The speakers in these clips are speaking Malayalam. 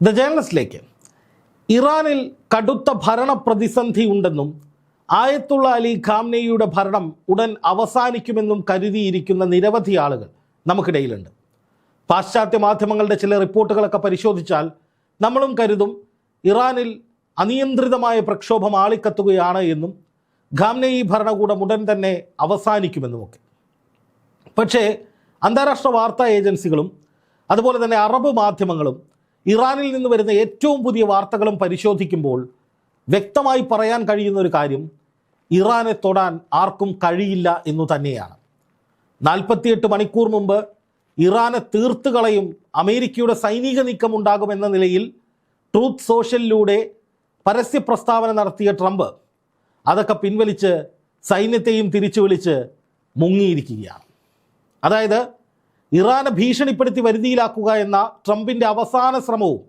ദ ജേർണലിസ്റ്റിലേക്ക് ഇറാനിൽ കടുത്ത ഭരണ പ്രതിസന്ധി ഉണ്ടെന്നും ആയത്തുള്ള അലി ഖാംനെയുടെ ഭരണം ഉടൻ അവസാനിക്കുമെന്നും കരുതിയിരിക്കുന്ന നിരവധി ആളുകൾ നമുക്കിടയിലുണ്ട്. പാശ്ചാത്യ മാധ്യമങ്ങളുടെ ചില റിപ്പോർട്ടുകളൊക്കെ പരിശോധിച്ചാൽ നമ്മളും കരുതും ഇറാനിൽ അനിയന്ത്രിതമായ പ്രക്ഷോഭം ആളിക്കത്തുകയാണ് എന്നും ഖാംനെയി ഭരണകൂടം ഉടൻ തന്നെ അവസാനിക്കുമെന്നുമൊക്കെ. പക്ഷേ അന്താരാഷ്ട്ര വാർത്താ ഏജൻസികളും അതുപോലെ തന്നെ അറബ് മാധ്യമങ്ങളും ഇറാനിൽ നിന്ന് വരുന്ന ഏറ്റവും പുതിയ വാർത്തകളും പരിശോധിക്കുമ്പോൾ വ്യക്തമായി പറയാൻ കഴിയുന്ന ഒരു കാര്യം, ഇറാനെ തൊടാൻ ആർക്കും കഴിയില്ല എന്നു തന്നെയാണ്. 48 മണിക്കൂർ മുമ്പ് ഇറാനെ തീർത്ത് കളയും, അമേരിക്കയുടെ സൈനിക നീക്കം ഉണ്ടാകുമെന്ന നിലയിൽ ട്രൂത്ത് സോഷ്യലിലൂടെ പരസ്യ പ്രസ്താവന നടത്തിയ ട്രംപ് അതൊക്കെ പിൻവലിച്ച് സൈന്യത്തെയും തിരിച്ചു വിളിച്ച് മുങ്ങിയിരിക്കുകയാണ്. അതായത് ഇറാനെ ഭീഷണിപ്പെടുത്തി വരുതിയിലാക്കുക എന്ന ട്രംപിൻ്റെ അവസാന ശ്രമവും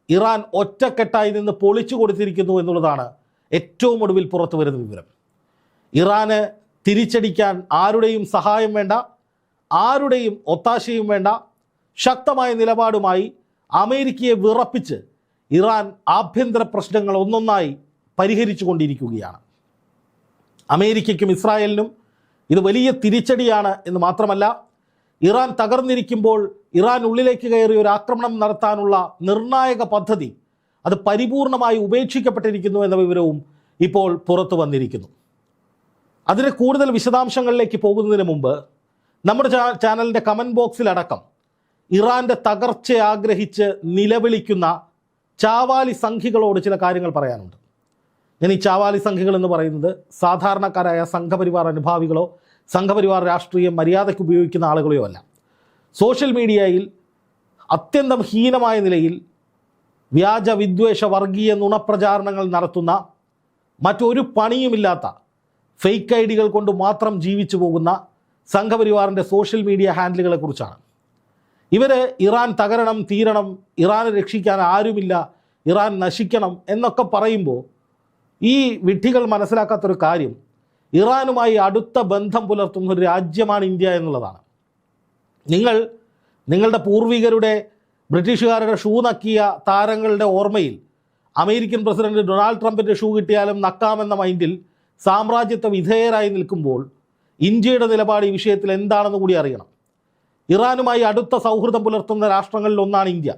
ഇറാൻ ഒറ്റക്കെട്ടായി നിന്ന് പൊളിച്ചു കൊടുത്തിരിക്കുന്നു എന്നുള്ളതാണ് ഏറ്റവും ഒടുവിൽ പുറത്തു വരുന്ന വിവരം. ഇറാന് തിരിച്ചടിക്കാൻ ആരുടെയും സഹായം വേണ്ട, ആരുടെയും ഒത്താശയും വേണ്ട. ശക്തമായ നിലപാടുമായി അമേരിക്കയെ വിറപ്പിച്ച് ഇറാൻ ആഭ്യന്തര പ്രശ്നങ്ങൾ ഒന്നൊന്നായി പരിഹരിച്ചു കൊണ്ടിരിക്കുകയാണ്. അമേരിക്കയ്ക്കും ഇസ്രായേലിനും ഇത് വലിയ തിരിച്ചടിയാണ് എന്ന് മാത്രമല്ല, ഇറാൻ തകർന്നിരിക്കുമ്പോൾ ഇറാൻ ഉള്ളിലേക്ക് കയറി ഒരു ആക്രമണം നടത്താനുള്ള നിർണായക പദ്ധതി അത് പരിപൂർണമായി ഉപേക്ഷിക്കപ്പെട്ടിരിക്കുന്നു എന്ന വിവരവും ഇപ്പോൾ പുറത്തു വന്നിരിക്കുന്നു. അതിന് കൂടുതൽ വിശദാംശങ്ങളിലേക്ക് പോകുന്നതിന് മുമ്പ് നമ്മുടെ ചാനലിൻ്റെ കമൻറ്റ് ബോക്സിലടക്കം ഇറാൻ്റെ തകർച്ച ആഗ്രഹിച്ച് നിലവിളിക്കുന്ന ചാവാലി സംഘികളോട് ചില കാര്യങ്ങൾ പറയാനുണ്ട്. ഞാൻ ഈ ചാവാലി സംഘികൾ എന്ന് പറയുന്നത് സാധാരണക്കാരായ സംഘപരിവാർ അനുഭാവികളോ സംഘപരിവാർ രാഷ്ട്രീയം മര്യാദയ്ക്ക് ഉപയോഗിക്കുന്ന ആളുകളെയോ അല്ല. സോഷ്യൽ മീഡിയയിൽ അത്യന്തം ഹീനമായ നിലയിൽ വ്യാജ വിദ്വേഷ വർഗീയ നുണപ്രചാരണങ്ങൾ നടത്തുന്ന, മറ്റൊരു പണിയുമില്ലാത്ത ഫേക്ക് ഐഡികൾ കൊണ്ട് മാത്രം ജീവിച്ചു പോകുന്ന സംഘപരിവാറിൻ്റെ സോഷ്യൽ മീഡിയ ഹാൻഡിലുകളെ കുറിച്ചാണ്. ഇവർ ഇറാൻ തകരണം, തീരണം, ഇറാനെ രക്ഷിക്കാൻ ആരുമില്ല, ഇറാൻ നശിക്കണം എന്നൊക്കെ പറയുമ്പോൾ ഈ വിഡ്ഢികൾ മനസ്സിലാക്കാത്തൊരു കാര്യം, ഇറാനുമായി അടുത്ത ബന്ധം പുലർത്തുന്ന ഒരു രാജ്യമാണ് ഇന്ത്യ എന്നുള്ളതാണ്. നിങ്ങളുടെ പൂർവികരുടെ ബ്രിട്ടീഷുകാരുടെ ഷൂ നക്കിയ താരങ്ങളുടെ ഓർമ്മയിൽ അമേരിക്കൻ പ്രസിഡന്റ് ഡൊണാൾഡ് ട്രംപിൻ്റെ ഷൂ കിട്ടിയാലും നക്കാമെന്ന മൈൻഡിൽ സാമ്രാജ്യത്വ വിധേയരായി നിൽക്കുമ്പോൾ ഇന്ത്യയുടെ നിലപാട് ഈ വിഷയത്തിൽ എന്താണെന്ന് കൂടി അറിയണം. ഇറാനുമായി അടുത്ത സൗഹൃദം പുലർത്തുന്ന രാഷ്ട്രങ്ങളിൽ ഒന്നാണ് ഇന്ത്യ.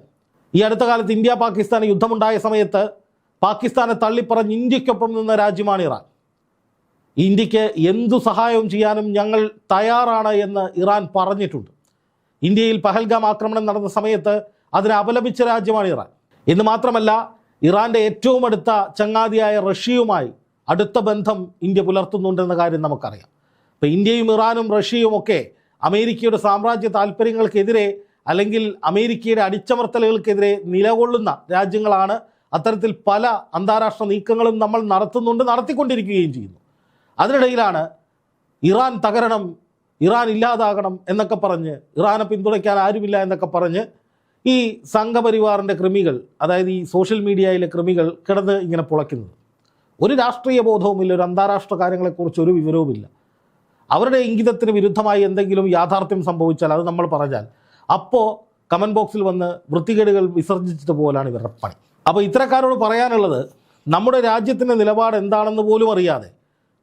ഈ അടുത്ത കാലത്ത് ഇന്ത്യ പാകിസ്ഥാൻ യുദ്ധമുണ്ടായ സമയത്ത് പാകിസ്ഥാനെ തള്ളിപ്പറഞ്ഞ് ഇന്ത്യക്കൊപ്പം നിന്ന രാജ്യമാണ് ഇറാൻ. ഇന്ത്യക്ക് എന്തു സഹായവും ചെയ്യാനും ഞങ്ങൾ തയ്യാറാണ് എന്ന് ഇറാൻ പറഞ്ഞിട്ടുണ്ട്. ഇന്ത്യയിൽ പഹൽഗാം ആക്രമണം നടന്ന സമയത്ത് അതിനെ അപലപിച്ച രാജ്യമാണ് ഇറാൻ. എന്ന് മാത്രമല്ല, ഇറാൻ്റെ ഏറ്റവും അടുത്ത ചങ്ങാതിയായ റഷ്യയുമായി അടുത്ത ബന്ധം ഇന്ത്യ പുലർത്തുന്നുണ്ടെന്ന കാര്യം നമുക്കറിയാം. അപ്പോൾ ഇന്ത്യയും ഇറാനും റഷ്യയും ഒക്കെ അമേരിക്കയുടെ സാമ്രാജ്യ താല്പര്യങ്ങൾക്കെതിരെ അല്ലെങ്കിൽ അമേരിക്കയുടെ അടിച്ചമർത്തലുകൾക്കെതിരെ നിലകൊള്ളുന്ന രാജ്യങ്ങളാണ്. അത്തരത്തിൽ പല അന്താരാഷ്ട്ര നീക്കങ്ങളും നമ്മൾ നടത്തിക്കൊണ്ടിരിക്കുകയും ചെയ്യുന്നു. അതിനിടയിലാണ് ഇറാൻ തകരണം, ഇറാൻ ഇല്ലാതാകണം എന്നൊക്കെ പറഞ്ഞ്, ഇറാനെ പിന്തുണയ്ക്കാൻ ആരുമില്ല എന്നൊക്കെ പറഞ്ഞ് ഈ സംഘപരിവാറിൻ്റെ കൃമികൾ, അതായത് ഈ സോഷ്യൽ മീഡിയയിലെ കൃമികൾ കിടന്ന് ഇങ്ങനെ പുളയ്ക്കുന്നത്. ഒരു രാഷ്ട്രീയ ബോധവുമില്ല, ഒരു അന്താരാഷ്ട്ര കാര്യങ്ങളെക്കുറിച്ച് ഒരു വിവരവുമില്ല. അവരുടെ ഇംഗിതത്തിന് വിരുദ്ധമായി എന്തെങ്കിലും യാഥാർത്ഥ്യം സംഭവിച്ചാൽ, അത് നമ്മൾ പറഞ്ഞാൽ അപ്പോൾ കമൻറ്റ് ബോക്സിൽ വന്ന് വൃത്തികേടുകൾ വിസർജിച്ചത് പോലാണ് ഇവരുടെ പണി. അപ്പോൾ ഇത്തരക്കാരോട് പറയാനുള്ളത്, നമ്മുടെ രാജ്യത്തിൻ്റെ നിലപാട് എന്താണെന്ന് പോലും അറിയാതെ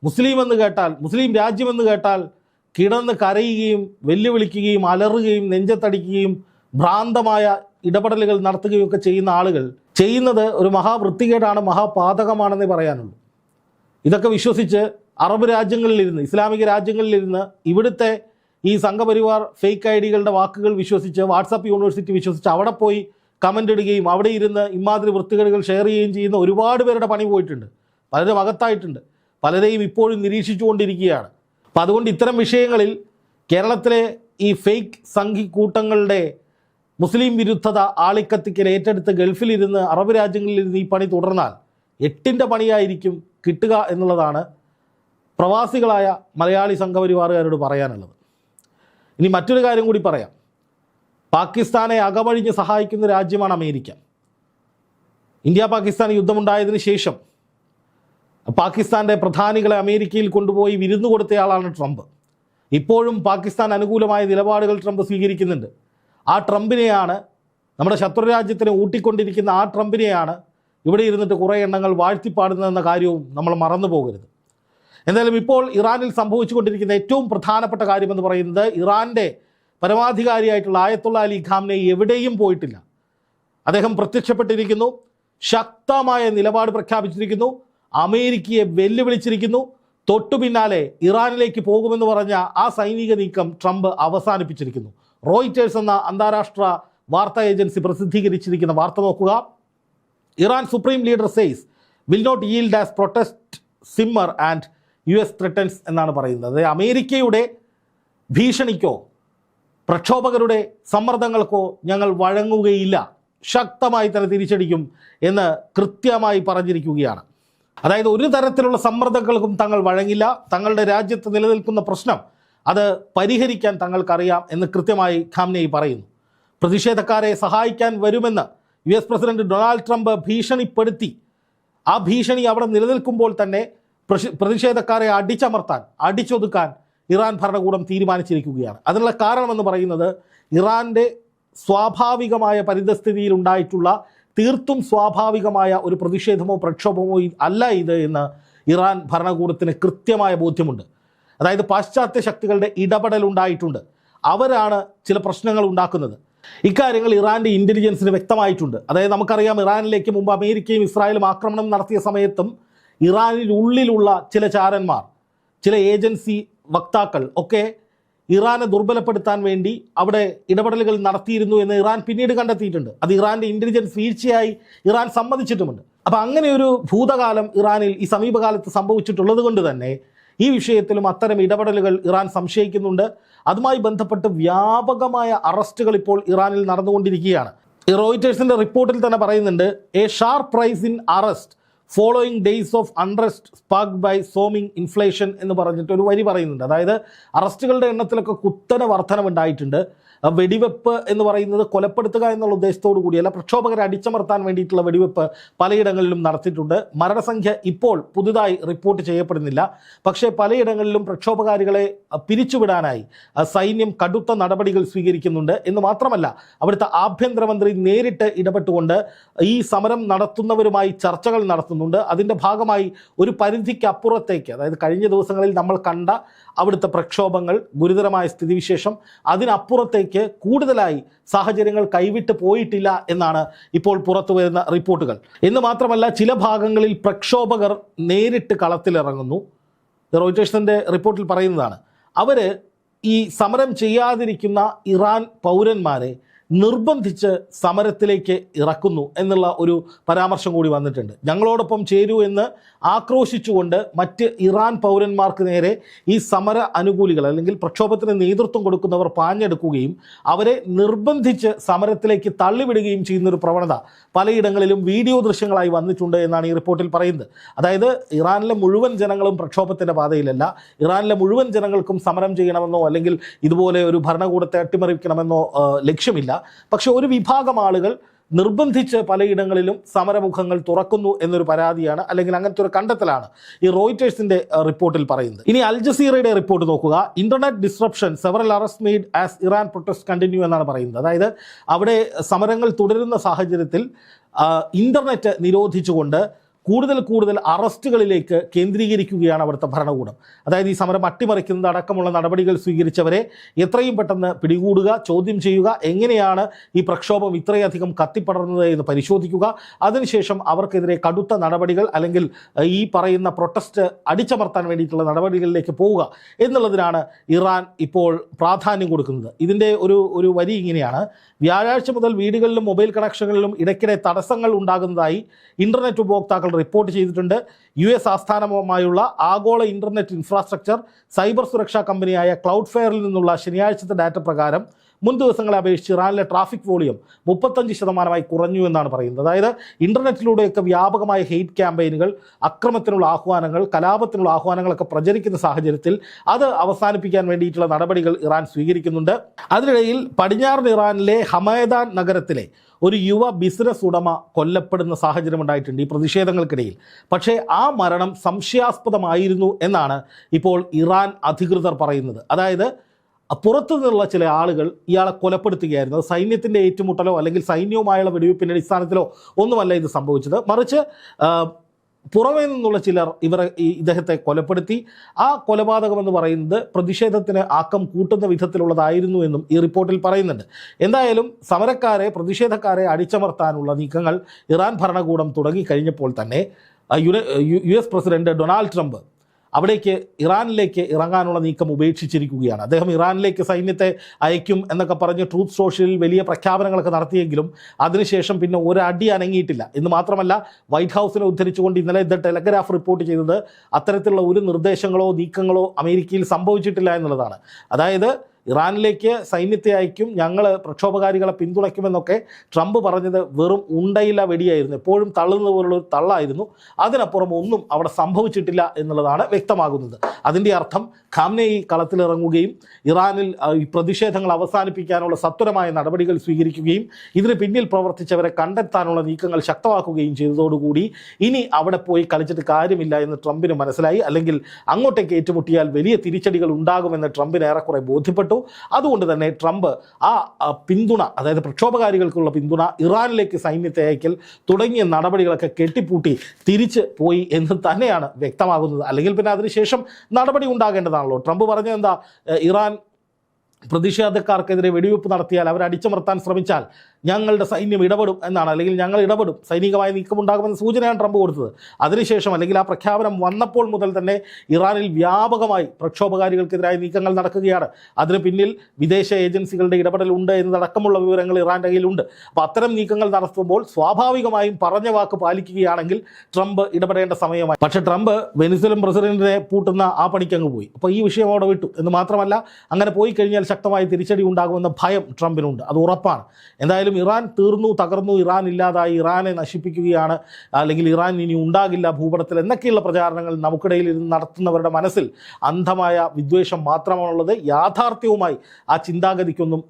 മുസ്ലിം എന്ന് കേട്ടാൽ, മുസ്ലിം രാജ്യമെന്ന് കേട്ടാൽ കിടന്ന് കരയുകയും വെല്ലുവിളിക്കുകയും അലറുകയും നെഞ്ചത്തടിക്കുകയും ഭ്രാന്തമായ ഇടപെടലുകൾ നടത്തുകയും ഒക്കെ ചെയ്യുന്ന ആളുകൾ ചെയ്യുന്നത് ഒരു മഹാവൃത്തികേടാണ്, മഹാപാതകമാണെന്നേ പറയാനുള്ളൂ. ഇതൊക്കെ വിശ്വസിച്ച് അറബ് രാജ്യങ്ങളിലിരുന്ന്, ഇസ്ലാമിക രാജ്യങ്ങളിലിരുന്ന് ഇവിടുത്തെ ഈ സംഘപരിവാർ ഫേക്ക് ഐഡികളുടെ വാക്കുകൾ വിശ്വസിച്ച്, വാട്സാപ്പ് യൂണിവേഴ്സിറ്റി വിശ്വസിച്ച് അവിടെ പോയി കമൻ്റ് ഇടുകയും അവിടെ ഇരുന്ന് ഇമാതിരി വൃത്തികേടുകൾ ഷെയർ ചെയ്യുകയും ചെയ്യുന്ന ഒരുപാട് പേരുടെ പണി പോയിട്ടുണ്ട്. പലരും അകത്തായിട്ടുണ്ട്, പലരെയും ഇപ്പോഴും നിരീക്ഷിച്ചുകൊണ്ടിരിക്കുകയാണ്. അപ്പം അതുകൊണ്ട് ഇത്തരം വിഷയങ്ങളിൽ കേരളത്തിലെ ഈ ഫേക്ക് സംഘി കൂട്ടങ്ങളുടെ മുസ്ലിം വിരുദ്ധത ആളിക്കത്തിക്കൽ ഏറ്റെടുത്ത് ഗൾഫിലിരുന്ന് അറബ് രാജ്യങ്ങളിലിരുന്ന് ഈ പണി തുടർന്നാൽ 8ൻ്റെ പണിയായിരിക്കും കിട്ടുക എന്നുള്ളതാണ് പ്രവാസികളായ മലയാളി സംഘപരിവാറുകാരോട് പറയാനുള്ളത്. ഇനി മറ്റൊരു കാര്യം കൂടി പറയാം. പാകിസ്ഥാനെ അകമഴിഞ്ഞ് സഹായിക്കുന്ന രാജ്യമാണ് അമേരിക്ക. ഇന്ത്യ പാകിസ്ഥാൻ യുദ്ധമുണ്ടായതിനു ശേഷം പാകിസ്ഥാൻ്റെ പ്രധാനികളെ അമേരിക്കയിൽ കൊണ്ടുപോയി വിരുന്നു കൊടുത്തയാളാണ് ട്രംപ്. ഇപ്പോഴും പാകിസ്ഥാൻ അനുകൂലമായ നിലപാടുകൾ ട്രംപ് സ്വീകരിക്കുന്നുണ്ട്. ആ ട്രംപിനെയാണ് നമ്മുടെ ശത്രുരാജ്യത്തിനെ ഊട്ടിക്കൊണ്ടിരിക്കുന്ന ആ ട്രംപിനെയാണ് ഇവിടെ ഇരുന്നിട്ട് കുറേ എണ്ണങ്ങൾ വാഴ്ത്തിപ്പാടുന്നതെന്ന കാര്യവും നമ്മൾ മറന്നു പോകരുത്. എന്തായാലും ഇപ്പോൾ ഇറാനിൽ സംഭവിച്ചുകൊണ്ടിരിക്കുന്ന ഏറ്റവും പ്രധാനപ്പെട്ട കാര്യമെന്ന് പറയുന്നത് ഇറാൻ്റെ പരമാധികാരിയായിട്ടുള്ള ആയത്തുള്ള അലി ഖാംനെയി എവിടെയും പോയിട്ടില്ല. അദ്ദേഹം പ്രത്യക്ഷപ്പെട്ടിരിക്കുന്നു, ശക്തമായ നിലപാട് പ്രഖ്യാപിച്ചിരിക്കുന്നു, അമേരിക്കയെ വെല്ലുവിളിച്ചിരിക്കുന്നു. തൊട്ടു പിന്നാലെ ഇറാനിലേക്ക് പോകുമെന്ന് പറഞ്ഞ ആ സൈനിക നീക്കം ട്രംപ് അവസാനിപ്പിച്ചിരിക്കുന്നു. റോയിറ്റേഴ്സ് എന്ന അന്താരാഷ്ട്ര വാർത്താ ഏജൻസി പ്രസിദ്ധീകരിച്ചിരിക്കുന്ന വാർത്ത നോക്കുക. Iran supreme leader says will not yield as protest simmer and US threatens എന്നാണ് പറയുന്നത്. അമേരിക്കയുടെ ഭീഷണിക്കോ പ്രക്ഷോഭകരുടെ സമ്മർദ്ദങ്ങൾക്കോ ഞങ്ങൾ വഴങ്ങുകയില്ല, ശക്തമായി തന്നെ തിരിച്ചടിക്കും എന്ന് കൃത്യമായി പറഞ്ഞിരിക്കുകയാണ്. അതായത് ഒരു തരത്തിലുള്ള സമ്മർദ്ദങ്ങൾക്കും തങ്ങൾ വഴങ്ങില്ല, തങ്ങളുടെ രാജ്യത്ത് നിലനിൽക്കുന്ന പ്രശ്നം അത് പരിഹരിക്കാൻ തങ്ങൾക്കറിയാം എന്ന് കൃത്യമായി ഖാംനെയി പറയുന്നു. പ്രതിഷേധക്കാരെ സഹായിക്കാൻ വരുമെന്ന് US പ്രസിഡന്റ് ഡൊണാൾഡ് ട്രംപ് ഭീഷണിപ്പെടുത്തി. ആ ഭീഷണി അവിടെ നിലനിൽക്കുമ്പോൾ തന്നെ പ്രതിഷേധക്കാരെ അടിച്ചമർത്താൻ, അടിച്ചൊതുക്കാൻ ഇറാൻ ഭരണകൂടം തീരുമാനിച്ചിരിക്കുകയാണ്. അതിനുള്ള കാരണമെന്ന് പറയുന്നത് ഇറാൻ്റെ സ്വാഭാവികമായ പരിതസ്ഥിതിയിൽ ഉണ്ടായിട്ടുള്ള തീർത്തും സ്വാഭാവികമായ ഒരു പ്രതിഷേധമോ പ്രക്ഷോഭമോ അല്ല ഇത് എന്ന് ഇറാൻ ഭരണകൂടത്തിന് കൃത്യമായ ബോധ്യമുണ്ട്. അതായത് പാശ്ചാത്യ ശക്തികളുടെ ഇടപെടൽ ഉണ്ടായിട്ടുണ്ട്, അവരാണ് ചില പ്രശ്നങ്ങൾ ഉണ്ടാക്കുന്നത്. ഇക്കാര്യങ്ങൾ ഇറാൻ്റെ ഇൻ്റലിജൻസിന് വ്യക്തമായിട്ടുണ്ട്. അതായത് നമുക്കറിയാം, ഇറാനിലേക്ക് മുമ്പ് അമേരിക്കയും ഇസ്രായേലും ആക്രമണം നടത്തിയ സമയത്തും ഇറാനിനുള്ളിലുള്ള ചില ചാരന്മാർ, ചില ഏജൻസി വക്താക്കൾ ഒക്കെ ഇറാനെ ദുർബലപ്പെടുത്താൻ വേണ്ടി അവിടെ ഇടപെടലുകൾ നടത്തിയിരുന്നു എന്ന് ഇറാൻ പിന്നീട് കണ്ടെത്തിയിട്ടുണ്ട്. അത് ഇറാൻ്റെ ഇൻ്റലിജൻസ് വീഴ്ചയായി ഇറാൻ സമ്മതിച്ചിട്ടുമുണ്ട്. അപ്പോൾ അങ്ങനെ ഒരു ഭൂതകാലം ഇറാനിൽ ഈ സമീപകാലത്ത് സംഭവിച്ചിട്ടുള്ളത് കൊണ്ട് തന്നെ ഈ വിഷയത്തിലും അത്തരം ഇടപെടലുകൾ ഇറാൻ സംശയിക്കുന്നുണ്ട്. അതുമായി ബന്ധപ്പെട്ട് വ്യാപകമായ അറസ്റ്റുകൾ ഇപ്പോൾ ഇറാനിൽ നടന്നുകൊണ്ടിരിക്കുകയാണ്. ഈ റോയിറ്റേഴ്സിൻ്റെ റിപ്പോർട്ടിൽ തന്നെ പറയുന്നുണ്ട്, a sharp rise in arrest following days of unrest sparked by soaring inflation എന്ന് പറഞ്ഞിട്ട് ഒരു വരി പറയുന്നുണ്ട്. അതായത് അറസ്റ്റുകളുടെ എണ്ണത്തിലൊക്കെ കുത്തനെ വർധനവുണ്ടായിട്ടുണ്ട്. വെടിവെപ്പ് എന്ന് പറയുന്നത് കൊലപ്പെടുത്തുക എന്നുള്ള ഉദ്ദേശത്തോടു കൂടിയല്ല, പ്രക്ഷോഭകരെ അടിച്ചമർത്താൻ വേണ്ടിയിട്ടുള്ള വെടിവെപ്പ് പലയിടങ്ങളിലും നടത്തിയിട്ടുണ്ട്. മരണസംഖ്യ ഇപ്പോൾ പുതുതായി റിപ്പോർട്ട് ചെയ്യപ്പെടുന്നില്ല. പക്ഷേ പലയിടങ്ങളിലും പ്രക്ഷോഭകാരികളെ പിരിച്ചുവിടാനായി സൈന്യം കടുത്ത നടപടികൾ സ്വീകരിക്കുന്നുണ്ട്. എന്ന് മാത്രമല്ല, അവിടുത്തെ ആഭ്യന്തരമന്ത്രി നേരിട്ട് ഇടപെട്ടുകൊണ്ട് ഈ സമരം നടത്തുന്നവരുമായി ചർച്ചകൾ നടത്തുന്നുണ്ട്. അതിൻ്റെ ഭാഗമായി ഒരു പരിധിക്ക് അപ്പുറത്തേക്ക്, അതായത് കഴിഞ്ഞ ദിവസങ്ങളിൽ നമ്മൾ കണ്ട അവിടുത്തെ പ്രക്ഷോഭങ്ങൾ, ഗുരുതരമായ സ്ഥിതിവിശേഷം, അതിനപ്പുറത്തേക്ക് കൂടുതലായി സാഹചര്യങ്ങൾ കൈവിട്ട് പോയിട്ടില്ല എന്നാണ് ഇപ്പോൾ പുറത്തു വരുന്ന റിപ്പോർട്ടുകൾ. എന്ന് മാത്രമല്ല, ചില ഭാഗങ്ങളിൽ പ്രക്ഷോഭകർ നേരിട്ട് കളത്തിലിറങ്ങുന്നു. റോയിറ്റേഴ്സിൻ്റെ റിപ്പോർട്ടിൽ പറയുന്നതാണ്, അവർ ഈ സമരം ചെയ്യാതിരിക്കുന്ന ഇറാൻ പൗരന്മാരെ നിർബന്ധിച്ച് സമരത്തിലേക്ക് ഇറക്കുന്നു എന്നുള്ള ഒരു പരാമർശം കൂടി വന്നിട്ടുണ്ട്. ഞങ്ങളോടൊപ്പം ചേരൂ എന്ന് ആക്രോശിച്ചുകൊണ്ട് മറ്റ് ഇറാൻ പൗരന്മാർക്ക് നേരെ ഈ സമര അനുകൂലികൾ അല്ലെങ്കിൽ പ്രക്ഷോഭത്തിന് നേതൃത്വം കൊടുക്കുന്നവർ പാഞ്ഞെടുക്കുകയും അവരെ നിർബന്ധിച്ച് സമരത്തിലേക്ക് തള്ളിവിടുകയും ചെയ്യുന്നൊരു പ്രവണത പലയിടങ്ങളിലും വീഡിയോ ദൃശ്യങ്ങളായി വന്നിട്ടുണ്ട് എന്നാണ് ഈ റിപ്പോർട്ടിൽ പറയുന്നത്. അതായത് ഇറാനിലെ മുഴുവൻ ജനങ്ങളും പ്രക്ഷോഭത്തിൻ്റെ പാതയിലല്ല, ഇറാനിലെ മുഴുവൻ ജനങ്ങൾക്കും സമരം ചെയ്യണമെന്നോ അല്ലെങ്കിൽ ഇതുപോലെ ഒരു ഭരണകൂടത്തെ അട്ടിമറിക്കണമെന്നോ ലക്ഷ്യമില്ല. പക്ഷെ ഒരു വിഭാഗം ആളുകൾ നിർബന്ധിച്ച് പലയിടങ്ങളിലും സമരമുഖങ്ങൾ തുറക്കുന്നു എന്നൊരു പരാതിയാണ്, അല്ലെങ്കിൽ അങ്ങനത്തെ ഒരു കണ്ടെത്തലാണ് ഈ റോയിറ്റേഴ്സിന്റെ റിപ്പോർട്ടിൽ പറയുന്നത്. ഇനി അൽ ജസീറയുടെ റിപ്പോർട്ട് നോക്കുക. Internet disruption several arrest made as Iran protest continue എന്നാണ് പറയുന്നത്. അതായത് അവിടെ സമരങ്ങൾ തുടരുന്ന സാഹചര്യത്തിൽ ഇന്റർനെറ്റ് നിരോധിച്ചുകൊണ്ട് കൂടുതൽ അറസ്റ്റുകളിലേക്ക് കേന്ദ്രീകരിക്കുകയാണ് അവിടുത്തെ ഭരണകൂടം. അതായത് ഈ സമരം അട്ടിമറിക്കുന്നത് അടക്കമുള്ള നടപടികൾ സ്വീകരിച്ചവരെ എത്രയും പെട്ടെന്ന് പിടികൂടുക, ചോദ്യം ചെയ്യുക, എങ്ങനെയാണ് ഈ പ്രക്ഷോഭം ഇത്രയധികം കത്തിപ്പടർന്നത് എന്ന് പരിശോധിക്കുക, അതിനുശേഷം അവർക്കെതിരെ കടുത്ത നടപടികൾ അല്ലെങ്കിൽ ഈ പറയുന്ന പ്രൊട്ടസ്റ്റ് അടിച്ചമർത്താൻ വേണ്ടിയിട്ടുള്ള നടപടികളിലേക്ക് പോവുക എന്നുള്ളതിനാണ് ഇറാൻ ഇപ്പോൾ പ്രാധാന്യം കൊടുക്കുന്നത്. ഇതിൻ്റെ ഒരു വരി ഇങ്ങനെയാണ്: വ്യാഴാഴ്ച മുതൽ വീടുകളിലും മൊബൈൽ കണക്ഷനുകളിലും ഇടയ്ക്കിടെ തടസ്സങ്ങൾ ഉണ്ടാകുന്നതായി ഇൻ്റർനെറ്റ് ഉപഭോക്താക്കൾ റിപ്പോർട്ട് ചെയ്തിട്ടുണ്ട്. US ആസ്ഥാനമായുള്ള ആഗോള ഇൻ്റർനെറ്റ് ഇൻഫ്രാസ്ട്രക്ചർ സൈബർ സുരക്ഷാ കമ്പനിയായ ക്ലൗഡ്ഫെയറിൽ നിന്നുള്ള ശനിയാഴ്ചത്തെ ഡാറ്റ പ്രകാരം മുൻ ദിവസങ്ങളെ അപേക്ഷിച്ച് ഇറാനിലെ ട്രാഫിക് വോളിയം 35% കുറഞ്ഞു എന്നാണ് പറയുന്നത്. അതായത് ഇൻ്റർനെറ്റിലൂടെയൊക്കെ വ്യാപകമായ ഹെയ്റ്റ് ക്യാമ്പയിനുകൾ, അക്രമത്തിനുള്ള ആഹ്വാനങ്ങൾ, കലാപത്തിനുള്ള ആഹ്വാനങ്ങളൊക്കെ പ്രചരിക്കുന്ന സാഹചര്യത്തിൽ അത് അവസാനിപ്പിക്കാൻ വേണ്ടിയിട്ടുള്ള നടപടികൾ ഇറാൻ സ്വീകരിക്കുന്നുണ്ട്. അതിനിടയിൽ പടിഞ്ഞാറൻ ഇറാനിലെ ഹമേദാൻ നഗരത്തിലെ ഒരു യുവ ബിസിനസ് ഉടമ കൊല്ലപ്പെടുന്ന സാഹചര്യം ഉണ്ടായിട്ടുണ്ട് ഈ പ്രതിഷേധങ്ങൾക്കിടയിൽ. പക്ഷേ ആ മരണം സംശയാസ്പദമായിരുന്നു എന്നാണ് ഇപ്പോൾ ഇറാൻ അധികൃതർ പറയുന്നത്. അതായത് പുറത്തു നിന്നുള്ള ചില ആളുകൾ ഇയാളെ കൊലപ്പെടുത്തുകയായിരുന്നു. അത് സൈന്യത്തിൻ്റെ ഏറ്റുമുട്ടലോ അല്ലെങ്കിൽ സൈന്യവുമായുള്ള വെടിവെപ്പിൻ്റെ അടിസ്ഥാനത്തിലോ ഒന്നുമല്ല ഇത് സംഭവിച്ചത്. മറിച്ച് പുറമേ നിന്നുള്ള ചിലർ ഇദ്ദേഹത്തെ കൊലപ്പെടുത്തി. ആ കൊലപാതകം എന്ന് പറയുന്നത് പ്രതിഷേധത്തിന് ആക്കം കൂട്ടുന്ന വിധത്തിലുള്ളതായിരുന്നു എന്നും ഈ റിപ്പോർട്ടിൽ പറയുന്നുണ്ട്. എന്തായാലും പ്രതിഷേധക്കാരെ അടിച്ചമർത്താനുള്ള നീക്കങ്ങൾ ഇറാൻ ഭരണകൂടം തുടങ്ങിക്കഴിഞ്ഞപ്പോൾ തന്നെ US പ്രസിഡന്റ് ഡൊണാൾഡ് ട്രംപ് ഇറാനിലേക്ക് ഇറങ്ങാനുള്ള നീക്കം ഉപേക്ഷിച്ചിരിക്കുകയാണ്. അദ്ദേഹം ഇറാനിലേക്ക് സൈന്യത്തെ അയക്കും എന്നൊക്കെ പറഞ്ഞ് ട്രൂത്ത് സോഷ്യലിൽ വലിയ പ്രഖ്യാപനങ്ങളൊക്കെ നടത്തിയെങ്കിലും അതിനുശേഷം പിന്നെ ഒരടി അനങ്ങിയിട്ടില്ല. എന്ന് മാത്രമല്ല, വൈറ്റ് ഹൗസിനെ ഉദ്ധരിച്ചുകൊണ്ട് ഇന്നലെ ദ ടെലഗ്രാഫ് റിപ്പോർട്ട് ചെയ്തത് അത്തരത്തിലുള്ള ഒരു നിർദ്ദേശങ്ങളോ നീക്കങ്ങളോ അമേരിക്കയിൽ സംഭവിച്ചിട്ടില്ല എന്നുള്ളതാണ്. അതായത് ഇറാനിലേക്ക് സൈന്യത്തെ അയക്കും, ഞങ്ങൾ പ്രക്ഷോഭകാരികളെ പിന്തുണയ്ക്കുമെന്നൊക്കെ ട്രംപ് പറഞ്ഞത് വെറും ഉണ്ടയില്ല വെടിയായിരുന്നു, എപ്പോഴും തള്ളുന്നത് പോലുള്ളൊരു തള്ളായിരുന്നു. അതിനപ്പുറം ഒന്നും അവിടെ സംഭവിച്ചിട്ടില്ല എന്നുള്ളതാണ് വ്യക്തമാകുന്നത്. അതിൻ്റെ അർത്ഥം ഖാംനെയി കളത്തിലിറങ്ങുകയും ഇറാനിൽ ഈ പ്രതിഷേധങ്ങൾ അവസാനിപ്പിക്കാനുള്ള സത്വരമായ നടപടികൾ സ്വീകരിക്കുകയും ഇതിന് പിന്നിൽ പ്രവർത്തിച്ചവരെ കണ്ടെത്താനുള്ള നീക്കങ്ങൾ ശക്തമാക്കുകയും ചെയ്തതോടുകൂടി ഇനി അവിടെ പോയി കളിച്ചിട്ട് കാര്യമില്ല എന്ന് ട്രംപിന് മനസ്സിലായി. അല്ലെങ്കിൽ അങ്ങോട്ടേക്ക് ഏറ്റുമുട്ടിയാൽ വലിയ തിരിച്ചടികൾ ഉണ്ടാകുമെന്ന് ട്രംപിന് ഏറെക്കുറെ ബോധ്യപ്പെട്ടു. അതുകൊണ്ട് തന്നെ ട്രംപ് ആ പിന്തുണ, അതായത് പ്രക്ഷോഭകാരികൾക്കുള്ള പിന്തുണ, ഇറാനിലേക്ക് സൈന്യത്തെ അയക്കൽ തുടങ്ങിയ നടപടികളൊക്കെ കെട്ടിപ്പൂട്ടി തിരിച്ച് പോയി എന്ന് തന്നെയാണ് വ്യക്തമാകുന്നത്. അല്ലെങ്കിൽ പിന്നെ അതിനുശേഷം നടപടി ഉണ്ടാകേണ്ടതാണല്ലോ. ട്രംപ് പറഞ്ഞത് എന്താ? ഇറാൻ പ്രതിഷേധക്കാർക്കെതിരെ വെടിവെപ്പ് നടത്തിയാൽ അവരെ അടിച്ചമർത്താൻ ശ്രമിച്ചാൽ ഞങ്ങളുടെ സൈന്യം ഇടപെടും എന്നാണ്, അല്ലെങ്കിൽ ഞങ്ങൾ ഇടപെടും, സൈനികമായ നീക്കമുണ്ടാകുമെന്ന സൂചനയാണ് ട്രംപ് കൊടുത്തത്. അതിനുശേഷം അല്ലെങ്കിൽ ആ പ്രഖ്യാപനം വന്നപ്പോൾ മുതൽ തന്നെ ഇറാനിൽ വ്യാപകമായി പ്രക്ഷോഭകാരികൾക്കെതിരായ നീക്കങ്ങൾ നടക്കുകയാണ്. അതിന് പിന്നിൽ വിദേശ ഏജൻസികളുടെ ഇടപെടലുണ്ട് എന്നതടക്കമുള്ള വിവരങ്ങൾ ഇറാൻ്റെ കയ്യിലുണ്ട്. അപ്പോൾ അത്തരം നീക്കങ്ങൾ നടത്തുമ്പോൾ സ്വാഭാവികമായും പറഞ്ഞ വാക്ക് പാലിക്കുകയാണെങ്കിൽ ട്രംപ് ഇടപെടേണ്ട സമയമായി. പക്ഷേ ട്രംപ് വെനിസ്വലൻ പ്രസിഡന്റിനെ പൂട്ടുന്ന ആ പണിക്കങ്ങ് പോയി. അപ്പോൾ ഈ വിഷയം അവിടെ വിട്ടു. എന്ന് മാത്രമല്ല, അങ്ങനെ പോയി കഴിഞ്ഞാൽ ശക്തമായ തിരിച്ചടി ഉണ്ടാകുമെന്ന ഭയം ട്രംപിനുണ്ട്, അത് ഉറപ്പാണ്. എന്തായാലും ഇറാൻ തകർന്നു, ഇറാൻ ഇല്ലാതായി, ഇറാനെ നശിപ്പിക്കുകയാണ്, അല്ലെങ്കിൽ ഇറാൻ ഇനി ഉണ്ടാകില്ല ഭൂപടത്തിൽ എന്നൊക്കെയുള്ള പ്രചാരണങ്ങൾ നമുക്കിടയിൽ ഇരുന്ന് നടത്തുന്നവരുടെ മനസ്സിൽ അന്ധമായ വിദ്വേഷം മാത്രമാണുള്ളത്. യാഥാർത്ഥ്യവുമായി ആ ചിന്താഗതിക്കൊന്നും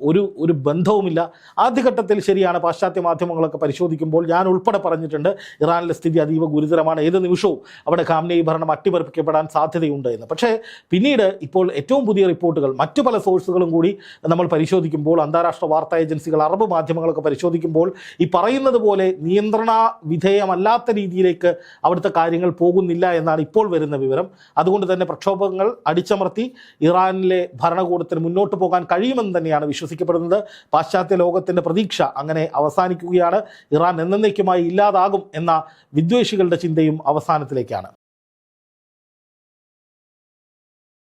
ഒരു ബന്ധവുമില്ല. ആദ്യഘട്ടത്തിൽ ശരിയാണ്, പാശ്ചാത്യ മാധ്യമങ്ങളൊക്കെ പരിശോധിക്കുമ്പോൾ ഞാൻ ഉൾപ്പെടെ പറഞ്ഞിട്ടുണ്ട് ഇറാനിലെ സ്ഥിതി അതീവ ഗുരുതരമാണ്, ഏത് നിമിഷവും അവിടെ ഖാംനെയി ഭരണം അട്ടിമറിപ്പിക്കപ്പെടാൻ സാധ്യതയുണ്ട് എന്ന്. പക്ഷേ പിന്നീട് ഇപ്പോൾ ഏറ്റവും പുതിയ റിപ്പോർട്ടുകൾ മറ്റു പല സോഴ്സുകളും കൂടി നമ്മൾ പരിശോധിക്കുമ്പോൾ, അന്താരാഷ്ട്ര വാർത്താ ഏജൻസികൾ, അറബ് മാധ്യമങ്ങളൊക്കെ പരിശോധിക്കുമ്പോൾ ഈ പറയുന്നത് പോലെ നിയന്ത്രണ വിധേയമല്ലാത്ത രീതിയിലേക്ക് അവിടുത്തെ കാര്യങ്ങൾ പോകുന്നില്ല എന്നാണ് ഇപ്പോൾ വരുന്ന വിവരം. അതുകൊണ്ട് തന്നെ പ്രക്ഷോഭങ്ങൾ അടിച്ചമർത്തി ഇറാനിലെ ഭരണകൂടത്തിന് മുന്നോട്ട് പോകാൻ കഴിയുമെന്ന് തന്നെയാണ് വിശ്വസിക്കപ്പെടുന്നത്. പാശ്ചാത്യ ലോകത്തിൻ്റെ പ്രതീക്ഷ അങ്ങനെ അവസാനിക്കുകയാണ്. ഇറാൻ എന്നേക്കുമായി ഇല്ലാതാകും എന്ന വിദ്വേഷികളുടെ ചിന്തയും അവസാനത്തിലേക്കാണ്.